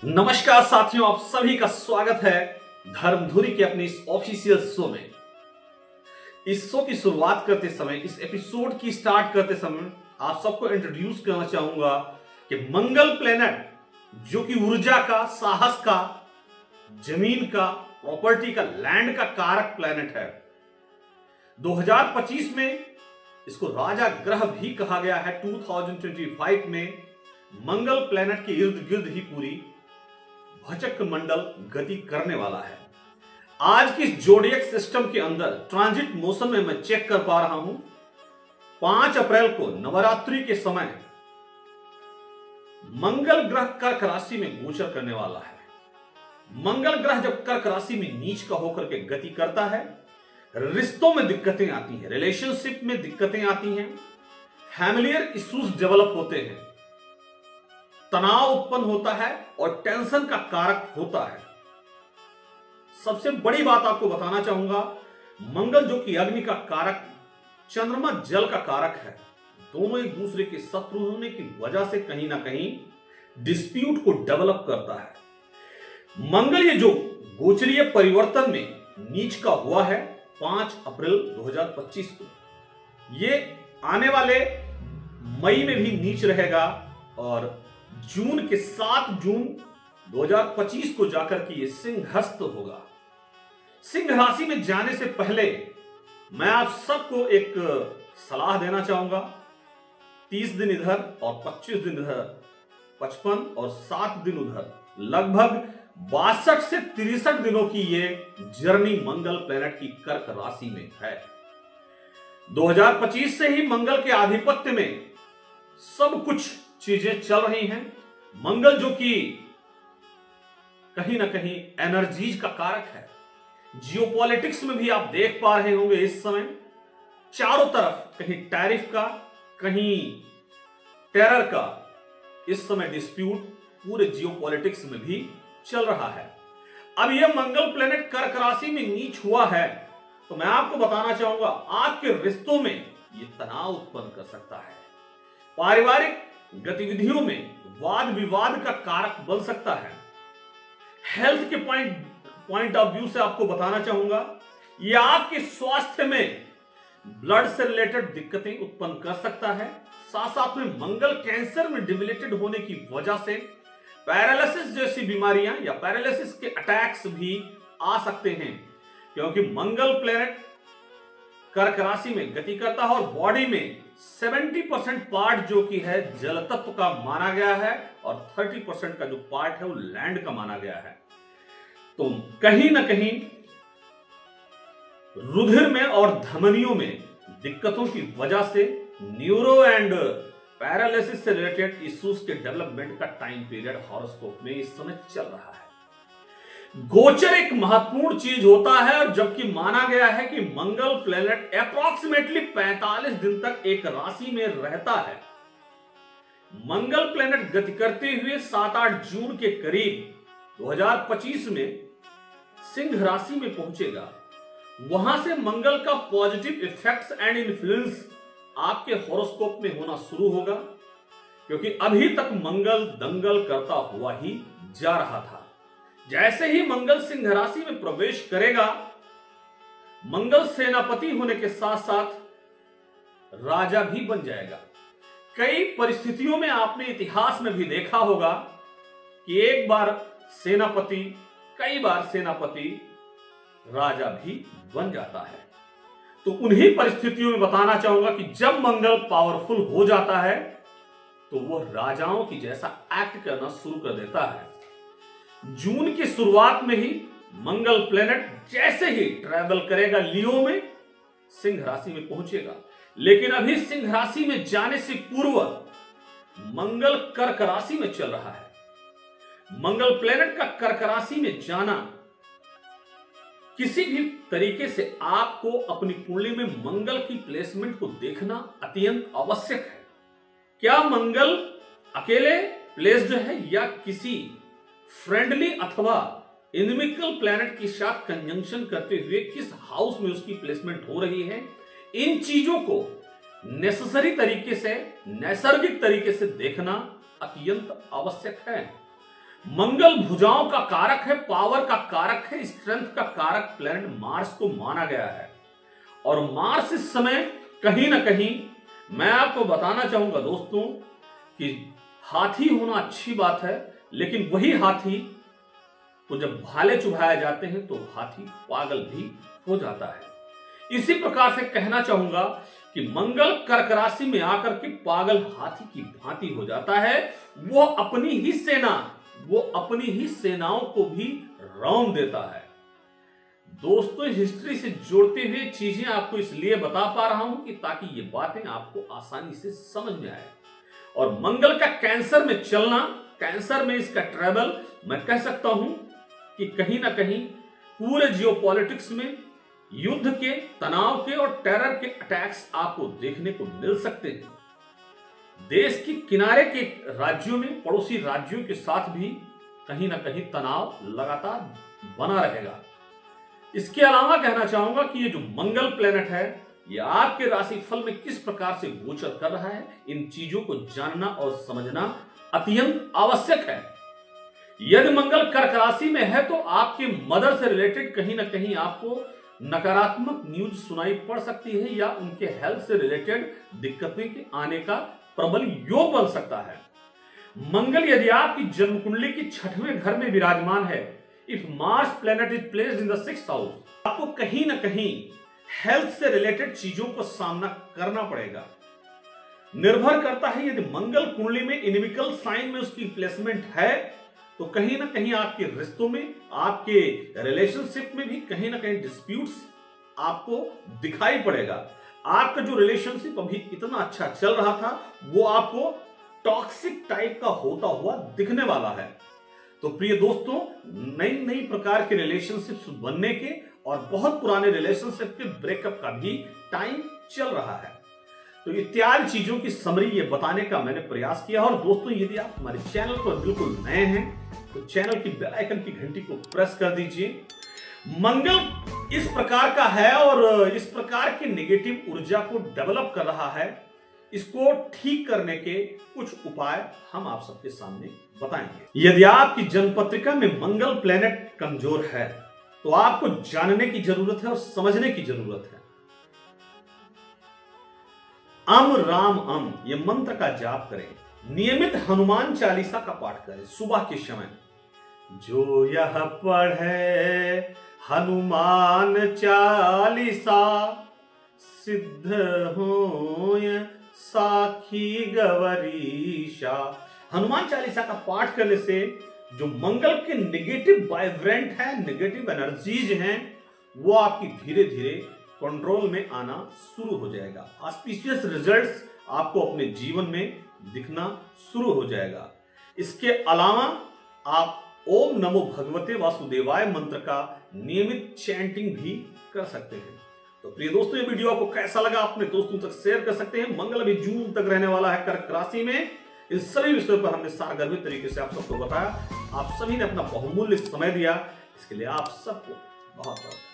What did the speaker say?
नमस्कार साथियों, आप सभी का स्वागत है धर्मधुरी के अपने इस ऑफिशियल शो में। इस शो की शुरुआत करते समय, इस एपिसोड की स्टार्ट करते समय आप सबको इंट्रोड्यूस करना चाहूंगा कि मंगल प्लेनेट जो कि ऊर्जा का, साहस का, जमीन का, प्रॉपर्टी का, लैंड का कारक प्लेनेट है। 2025 में इसको राजा ग्रह भी कहा गया है। 2025 में मंगल प्लेनेट के इर्द गिर्द ही पूरी भचक मंडल गति करने वाला है। आज की जोडियक सिस्टम के अंदर ट्रांजिट मोशन में मैं चेक कर पा रहा हूं 5 अप्रैल को नवरात्रि के समय मंगल ग्रह कर्क राशि में गोचर करने वाला है। मंगल ग्रह जब कर्क राशि में नीच का होकर के गति करता है, रिश्तों में दिक्कतें आती हैं, रिलेशनशिप में दिक्कतें आती हैं, फैमिलियर इश्यूज डेवलप होते हैं, तनाव उत्पन्न होता है और टेंशन का कारक होता है। सबसे बड़ी बात आपको बताना चाहूंगा, मंगल जो कि अग्नि का कारक, चंद्रमा जल का कारक है, दोनों एक दूसरे के शत्रु होने की वजह से कहीं ना कहीं डिस्प्यूट को डेवलप करता है। मंगल ये जो गोचरीय परिवर्तन में नीच का हुआ है 5 अप्रैल 2025 को, ये आने वाले मई में भी नीच रहेगा और जून के 7 जून 2025 को जाकर के ये सिंहस्थ होगा। सिंह राशि में जाने से पहले मैं आप सबको एक सलाह देना चाहूंगा। 30 दिन इधर और 25 दिन इधर, 55 और 7 दिन उधर, लगभग 62 से 63 दिनों की ये जर्नी मंगल प्लेनेट की कर्क राशि में है। 2025 से ही मंगल के आधिपत्य में सब कुछ चीजें चल रही हैं। मंगल जो कि कहीं ना कहीं एनर्जीज का कारक है। जियोपॉलिटिक्स में भी आप देख पा रहे होंगे इस समय चारों तरफ कहीं टैरिफ का, कहीं टेरर का, इस समय डिस्प्यूट पूरे जियोपॉलिटिक्स में भी चल रहा है। अब यह मंगल प्लेनेट कर्क राशि में नीच हुआ है तो मैं आपको बताना चाहूंगा आपके रिश्तों में यह तनाव उत्पन्न कर सकता है। पारिवारिक गतिविधियों में वाद विवाद का कारक बन सकता है। हेल्थ के पॉइंट ऑफ व्यू से आपको बताना चाहूंगा, यह आपके स्वास्थ्य में ब्लड से रिलेटेड दिक्कतें उत्पन्न कर सकता है। साथ साथ में मंगल कैंसर में डिविलेटेड होने की वजह से पैरालिसिस जैसी बीमारियां या पैरालिसिस के अटैक्स भी आ सकते हैं, क्योंकि मंगल प्लेनेट कर्क राशि में गति करता है और बॉडी में 70% पार्ट जो कि है जल तत्व का माना गया है और 30% का जो पार्ट है वो लैंड का माना गया है। तो कहीं ना कहीं रुधिर में और धमनियों में दिक्कतों की वजह से न्यूरो एंड पैरालिसिस से रिलेटेड इश्यूज के डेवलपमेंट का टाइम पीरियड हॉरोस्कोप में इस समय चल रहा है। गोचर एक महत्वपूर्ण चीज होता है और जबकि माना गया है कि मंगल प्लेनेट अप्रॉक्सीमेटली 45 दिन तक एक राशि में रहता है। मंगल प्लेनेट गति करते हुए 7-8 जून के करीब 2025 में सिंह राशि में पहुंचेगा। वहां से मंगल का पॉजिटिव इफेक्ट्स एंड इन्फ्लुएंस आपके हॉरोस्कोप में होना शुरू होगा, क्योंकि अभी तक मंगल दंगल करता हुआ ही जा रहा था। जैसे ही मंगल सिंह राशि में प्रवेश करेगा, मंगल सेनापति होने के साथ साथ राजा भी बन जाएगा। कई परिस्थितियों में आपने इतिहास में भी देखा होगा कि एक बार सेनापति, कई बार सेनापति राजा भी बन जाता है। तो उन्हीं परिस्थितियों में बताना चाहूंगा कि जब मंगल पावरफुल हो जाता है तो वह राजाओं की जैसा एक्ट करना शुरू कर देता है। जून की शुरुआत में ही मंगल प्लेनेट जैसे ही ट्रैवल करेगा लियो में, सिंह राशि में पहुंचेगा। लेकिन अभी सिंह राशि में जाने से पूर्व मंगल कर्क राशि में चल रहा है। मंगल प्लेनेट का कर्क राशि में जाना किसी भी तरीके से आपको अपनी कुंडली में मंगल की प्लेसमेंट को देखना अत्यंत आवश्यक है। क्या मंगल अकेले प्लेस्ड है या किसी फ्रेंडली अथवा इनमिकल प्लैनेट के साथ कंजंक्शन करते हुए किस हाउस में उसकी प्लेसमेंट हो रही है, इन चीजों को नेसेसरी तरीके से, नैसर्गिक तरीके से देखना अत्यंत आवश्यक है। मंगल भुजाओं का कारक है, पावर का कारक है, स्ट्रेंथ का कारक प्लैनेट मार्स को माना गया है। और मार्स इस समय कहीं ना कहीं, मैं आपको बताना चाहूंगा दोस्तों कि हाथी होना अच्छी बात है, लेकिन वही हाथी को जब भाले चुभाए जाते हैं तो हाथी पागल भी हो जाता है। इसी प्रकार से कहना चाहूंगा कि मंगल कर्क राशि में आकर के पागल हाथी की भांति हो जाता है। वो अपनी ही सेनाओं को भी रौंद देता है। दोस्तों, हिस्ट्री से जोड़ते हुए चीजें आपको इसलिए बता पा रहा हूं कि ताकि ये बातें आपको आसानी से समझ में आए। और मंगल का कैंसर में चलना, कैंसर में इसका ट्रेवल, मैं कह सकता हूं कि कहीं ना कहीं पूरे जियोपॉलिटिक्स में युद्ध के, तनाव के और टेरर के अटैक्स आपको देखने को मिल सकते हैं। देश के किनारे के राज्यों में पड़ोसी राज्यों के साथ भी कहीं ना कहीं तनाव लगातार बना रहेगा। इसके अलावा कहना चाहूंगा कि ये जो मंगल प्लेनेट है, ये आपके राशिफल में किस प्रकार से गोचर कर रहा है, इन चीजों को जानना और समझना अत्यंत आवश्यक है। यदि मंगल कर्क राशि में है तो आपके मदर से रिलेटेड कहीं ना कहीं आपको नकारात्मक न्यूज सुनाई पड़ सकती है, या उनके हेल्थ से रिलेटेड दिक्कतें के आने का प्रबल योग बन सकता है। मंगल यदि आपकी जन्म कुंडली की 6वें घर में विराजमान है, if Mars planet is placed in the 6th house, आपको कहीं ना कहीं हेल्थ से रिलेटेड चीजों का सामना करना पड़ेगा। निर्भर करता है, यदि मंगल कुंडली में इनमिकल साइन में उसकी प्लेसमेंट है तो कहीं ना कहीं आपके रिश्तों में, आपके रिलेशनशिप में भी कहीं ना कहीं डिस्प्यूट्स आपको दिखाई पड़ेगा। आपका जो रिलेशनशिप अभी इतना अच्छा चल रहा था वो आपको टॉक्सिक टाइप का होता हुआ दिखने वाला है। तो प्रिय दोस्तों, नई नई प्रकार के रिलेशनशिप्स बनने के और बहुत पुराने रिलेशनशिप के ब्रेकअप का भी टाइम चल रहा है। तो इत्यादि चीजों की समरी ये बताने का मैंने प्रयास किया। और दोस्तों, यदि आप हमारे चैनल पर बिल्कुल नए हैं तो चैनल की बेल आइकन की घंटी को प्रेस कर दीजिए। मंगल इस प्रकार का है और इस प्रकार की नेगेटिव ऊर्जा को डेवलप कर रहा है। इसको ठीक करने के कुछ उपाय हम आप सबके सामने बताएंगे। यदि आपकी जन्मपत्रिका में मंगल प्लेनेट कमजोर है तो आपको जानने की जरूरत है और समझने की जरूरत है। अम राम अम ये मंत्र का जाप करें, नियमित हनुमान चालीसा का पाठ करें सुबह के समय। जो यह पढ़े हनुमान चालीसा, सिद्ध होय साखी गवरीशा। हनुमान चालीसा का पाठ करने से जो मंगल के नेगेटिव वाइब्रेंट है, नेगेटिव एनर्जीज हैं, वो आपकी धीरे धीरे कंट्रोल में आना शुरू हो जाएगा। ऑस्पिशियस रिजल्ट्स आपको अपने जीवन में दिखना शुरू हो जाएगा। इसके अलावा आप ओम नमो भगवते वासुदेवाय मंत्र का नियमित चैंटिंग भी कर सकते हैं। तो प्रिय दोस्तों, ये वीडियो आपको कैसा लगा अपने दोस्तों तक शेयर कर सकते हैं। मंगल अभी जून तक रहने वाला है कर्क राशि में। इन सभी विषयों पर हमने सारगर्भित तरीके से आप सबको बताया। आप सभी ने अपना बहुमूल्य समय दिया, इसके लिए आप सबको बहुत बहुत